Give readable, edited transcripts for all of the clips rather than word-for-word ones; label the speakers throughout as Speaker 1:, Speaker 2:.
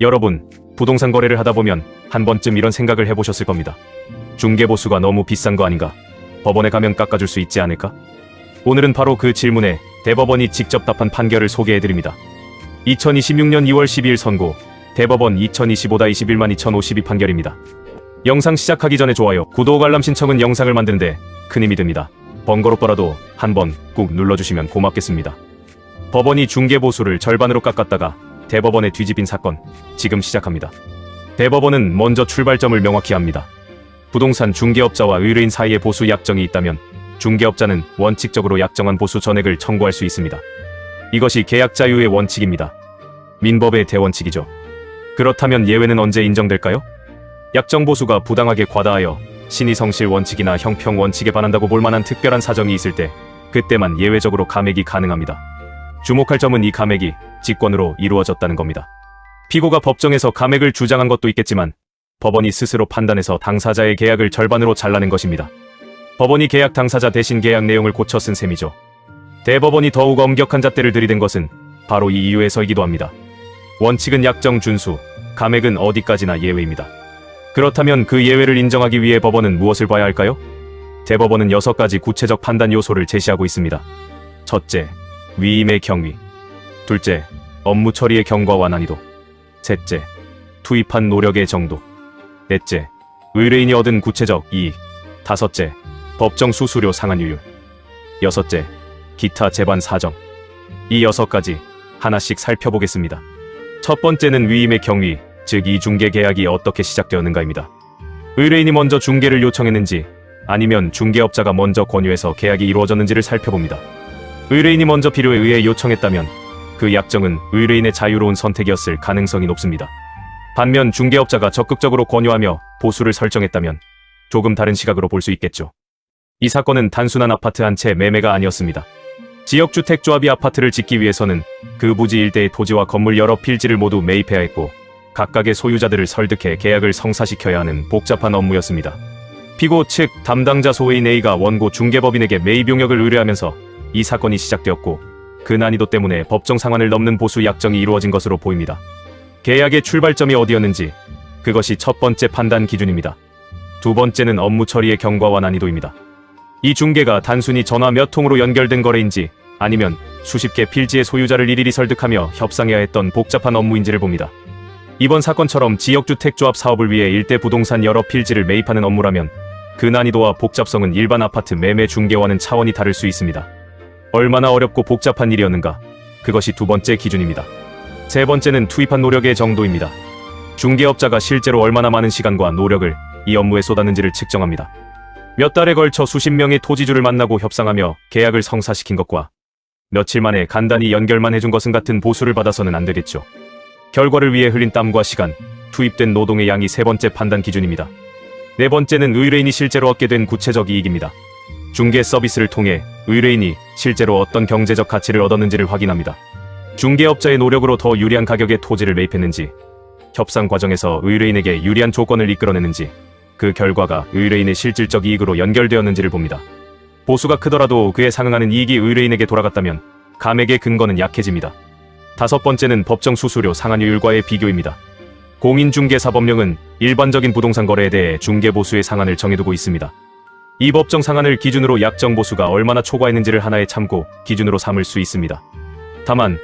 Speaker 1: 여러분, 부동산 거래를 하다 보면 한 번쯤 이런 생각을 해보셨을 겁니다. 중개보수가 너무 비싼 거 아닌가? 법원에 가면 깎아줄 수 있지 않을까? 오늘은 바로 그 질문에 대법원이 직접 답한 판결을 소개해드립니다. 2026년 2월 12일 선고, 대법원 2025-21-2052 판결입니다. 영상 시작하기 전에 좋아요, 구독, 알람 신청은 영상을 만드는데 큰 힘이 됩니다. 번거롭더라도 한번 꾹 눌러주시면 고맙겠습니다. 법원이 중개보수를 절반으로 깎았다가 대법원에 뒤집힌 사건, 지금 시작합니다. 대법원은 먼저 출발점을 명확히 합니다. 부동산 중개업자와 의뢰인 사이에 보수 약정이 있다면 중개업자는 원칙적으로 약정한 보수 전액을 청구할 수 있습니다. 이것이 계약 자유의 원칙입니다. 민법의 대원칙이죠. 그렇다면 예외는 언제 인정될까요? 약정 보수가 부당하게 과다하여 신의성실 원칙이나 형평 원칙에 반한다고 볼 만한 특별한 사정이 있을 때, 그때만 예외적으로 감액이 가능합니다. 주목할 점은 이 감액이 직권으로 이루어졌다는 겁니다. 피고가 법정에서 감액을 주장한 것도 있겠지만 법원이 스스로 판단해서 당사자의 계약을 절반으로 잘라낸 것입니다. 법원이 계약 당사자 대신 계약 내용을 고쳐 쓴 셈이죠. 대법원이 더욱 엄격한 잣대를 들이댄 것은 바로 이 이유에서이기도 합니다. 원칙은 약정 준수, 감액은 어디까지나 예외입니다. 그렇다면 그 예외를 인정하기 위해 법원은 무엇을 봐야 할까요? 대법원은 6가지 구체적 판단 요소를 제시하고 있습니다. 첫째, 위임의 경위. 둘째, 업무 처리의 경과와 난이도. 셋째, 투입한 노력의 정도. 넷째, 의뢰인이 얻은 구체적 이익. 다섯째, 법정 수수료 상환율. 여섯째, 기타 재반 사정. 이 6가지 하나씩 살펴보겠습니다. 첫 번째는 위임의 경위, 즉 이 중개 계약이 어떻게 시작되었는가입니다. 의뢰인이 먼저 중개를 요청했는지 아니면 중개업자가 먼저 권유해서 계약이 이루어졌는지를 살펴봅니다. 의뢰인이 먼저 필요에 의해 요청했다면 그 약정은 의뢰인의 자유로운 선택이었을 가능성이 높습니다. 반면 중개업자가 적극적으로 권유하며 보수를 설정했다면 조금 다른 시각으로 볼 수 있겠죠. 이 사건은 단순한 아파트 한 채 매매가 아니었습니다. 지역주택조합이 아파트를 짓기 위해서는 그 부지 일대의 토지와 건물 여러 필지를 모두 매입해야 했고 각각의 소유자들을 설득해 계약을 성사시켜야 하는 복잡한 업무였습니다. 피고 측 담당자 소외인 A가 원고 중개법인에게 매입 용역을 의뢰하면서 이 사건이 시작되었고 그 난이도 때문에 법정 상한을 넘는 보수 약정이 이루어진 것으로 보입니다. 계약의 출발점이 어디였는지, 그것이 첫 번째 판단 기준입니다. 두 번째는 업무 처리의 경과와 난이도입니다. 이 중개가 단순히 전화 몇 통으로 연결된 거래인지 아니면 수십 개 필지의 소유자를 일일이 설득하며 협상해야 했던 복잡한 업무인지를 봅니다. 이번 사건처럼 지역주택조합 사업을 위해 일대 부동산 여러 필지를 매입하는 업무라면 그 난이도와 복잡성은 일반 아파트 매매 중개와는 차원이 다를 수 있습니다. 얼마나 어렵고 복잡한 일이었는가, 그것이 두 번째 기준입니다. 세 번째는 투입한 노력의 정도입니다. 중개업자가 실제로 얼마나 많은 시간과 노력을 이 업무에 쏟았는지를 측정합니다. 몇 달에 걸쳐 수십 명의 토지주를 만나고 협상하며 계약을 성사시킨 것과 며칠 만에 간단히 연결만 해준 것은 같은 보수를 받아서는 안 되겠죠. 결과를 위해 흘린 땀과 시간, 투입된 노동의 양이 세 번째 판단 기준입니다. 네 번째는 의뢰인이 실제로 얻게 된 구체적 이익입니다. 중개 서비스를 통해 의뢰인이 실제로 어떤 경제적 가치를 얻었는지를 확인합니다. 중개업자의 노력으로 더 유리한 가격의 토지를 매입했는지, 협상 과정에서 의뢰인에게 유리한 조건을 이끌어내는지, 그 결과가 의뢰인의 실질적 이익으로 연결되었는지를 봅니다. 보수가 크더라도 그에 상응하는 이익이 의뢰인에게 돌아갔다면 감액의 근거는 약해집니다. 다섯 번째는 법정 수수료 상환율과의 비교입니다. 공인중개사법령은 일반적인 부동산 거래에 대해 중개보수의 상한을 정해두고 있습니다. 이 법정 상한을 기준으로 약정 보수가 얼마나 초과했는지를 하나의 참고 기준으로 삼을 수 있습니다. 다만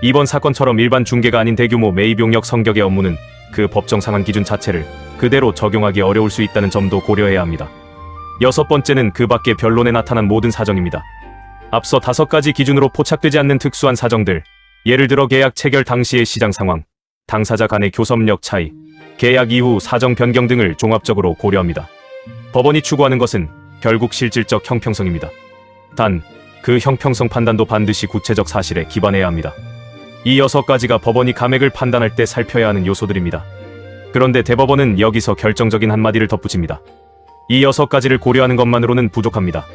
Speaker 1: 이번 사건처럼 일반 중개가 아닌 대규모 매입 용역 성격의 업무는 그 법정 상한 기준 자체를 그대로 적용하기 어려울 수 있다는 점도 고려해야 합니다. 여섯 번째는 그 밖의 변론에 나타난 모든 사정입니다. 앞서 5가지 기준으로 포착되지 않는 특수한 사정들, 예를 들어 계약 체결 당시의 시장 상황, 당사자 간의 교섭력 차이, 계약 이후 사정 변경 등을 종합적으로 고려합니다. 법원이 추구하는 것은 결국 실질적 형평성입니다. 단, 그 형평성 판단도 반드시 구체적 사실에 기반해야 합니다. 이 6가지가 법원이 감액을 판단할 때 살펴야 하는 요소들입니다. 그런데 대법원은 여기서 결정적인 한마디를 덧붙입니다. 이 6가지를 고려하는 것만으로는 부족합니다.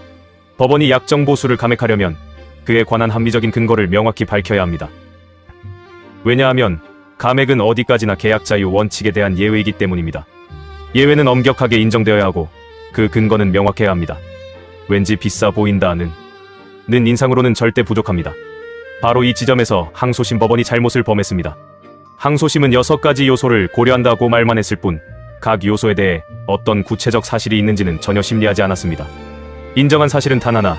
Speaker 1: 법원이 약정 보수를 감액하려면 그에 관한 합리적인 근거를 명확히 밝혀야 합니다. 왜냐하면 감액은 어디까지나 계약 자유 원칙에 대한 예외이기 때문입니다. 예외는 엄격하게 인정되어야 하고 그 근거는 명확해야 합니다. 왠지 비싸 보인다는 인상으로는 절대 부족합니다. 바로 이 지점에서 항소심 법원이 잘못을 범했습니다. 항소심은 6가지 요소를 고려한다고 말만 했을 뿐 각 요소에 대해 어떤 구체적 사실이 있는지는 전혀 심리하지 않았습니다. 인정한 사실은 단 하나,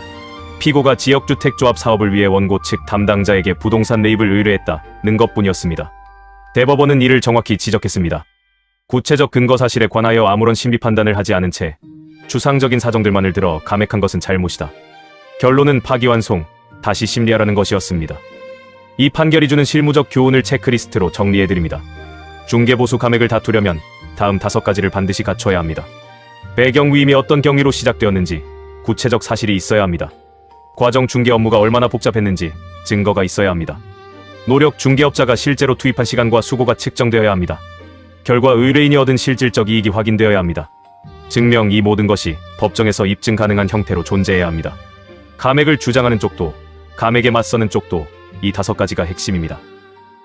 Speaker 1: 피고가 지역주택조합 사업을 위해 원고 측 담당자에게 부동산 매입을 의뢰했다는 것뿐이었습니다. 대법원은 이를 정확히 지적했습니다. 구체적 근거 사실에 관하여 아무런 심리 판단을 하지 않은 채 추상적인 사정들만을 들어 감액한 것은 잘못이다. 결론은 파기환송, 다시 심리하라는 것이었습니다. 이 판결이 주는 실무적 교훈을 체크리스트로 정리해드립니다. 중개보수 감액을 다투려면 다음 5가지를 반드시 갖춰야 합니다. 배경 위임이 어떤 경위로 시작되었는지 구체적 사실이 있어야 합니다. 과정 중개 업무가 얼마나 복잡했는지 증거가 있어야 합니다. 노력 중개업자가 실제로 투입한 시간과 수고가 측정되어야 합니다. 결과 의뢰인이 얻은 실질적 이익이 확인되어야 합니다. 증명, 이 모든 것이 법정에서 입증 가능한 형태로 존재해야 합니다. 감액을 주장하는 쪽도 감액에 맞서는 쪽도 이 5가지가 핵심입니다.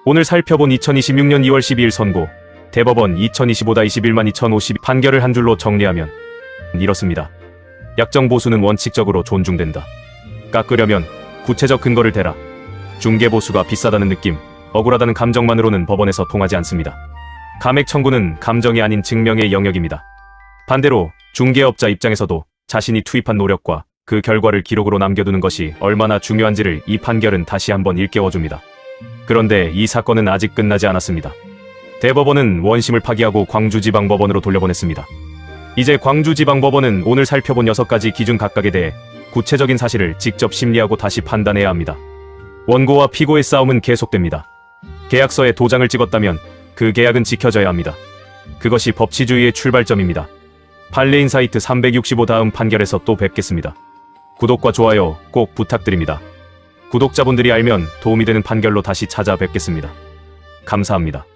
Speaker 1: 오늘 살펴본 2026년 2월 12일 선고, 대법원 2025-21-2052 판결을 한 줄로 정리하면 이렇습니다. 약정 보수는 원칙적으로 존중된다. 깎으려면 구체적 근거를 대라. 중개 보수가 비싸다는 느낌, 억울하다는 감정만으로는 법원에서 통하지 않습니다. 감액 청구는 감정이 아닌 증명의 영역입니다. 반대로 중개업자 입장에서도 자신이 투입한 노력과 그 결과를 기록으로 남겨두는 것이 얼마나 중요한지를 이 판결은 다시 한번 일깨워줍니다. 그런데 이 사건은 아직 끝나지 않았습니다. 대법원은 원심을 파기하고 광주지방법원으로 돌려보냈습니다. 이제 광주지방법원은 오늘 살펴본 6가지 기준 각각에 대해 구체적인 사실을 직접 심리하고 다시 판단해야 합니다. 원고와 피고의 싸움은 계속됩니다. 계약서에 도장을 찍었다면 그 계약은 지켜져야 합니다. 그것이 법치주의의 출발점입니다. 판례인사이트 365 다음 판결에서 또 뵙겠습니다. 구독과 좋아요 꼭 부탁드립니다. 구독자분들이 알면 도움이 되는 판결로 다시 찾아뵙겠습니다. 감사합니다.